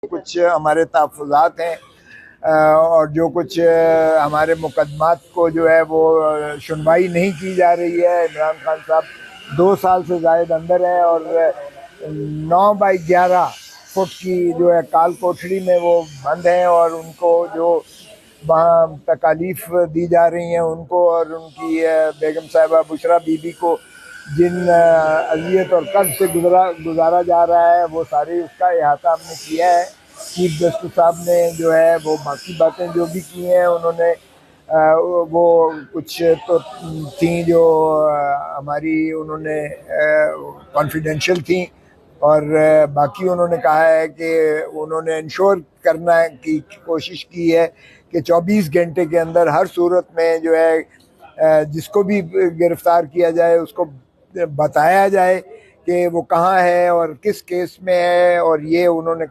कुछ हमारे तहफ़्फ़ुज़ात हैं और जो कुछ हमारे मुकदमात को जो है वो सुनवाई नहीं की जा रही है। इमरान खान साहब 2 साल से ज़ायद अंदर है और 9 बाई 11 फुट की जो है काल कोठरी में वो बंद हैं और उनको जो वहाँ तकालीफ दी जा रही हैं उनको और उनकी बेगम साहिबा बुशरा बीबी को जिन अजियत और कर्ज से गुजारा जा रहा है वो सारी उसका अहाता हमने किया है। चीफ जस्टिस साहब ने जो है वो बाकी बातें जो भी की हैं उन्होंने वो कुछ तो थी जो हमारी उन्होंने कॉन्फिडेंशियल थी और बाकी उन्होंने कहा है कि उन्होंने इंश्योर करना की कोशिश की है कि 24 घंटे के अंदर हर सूरत में जो है जिसको भी गिरफ्तार किया जाए उसको बताया जाए कि वो कहाँ है और किस केस में है और ये उन्होंने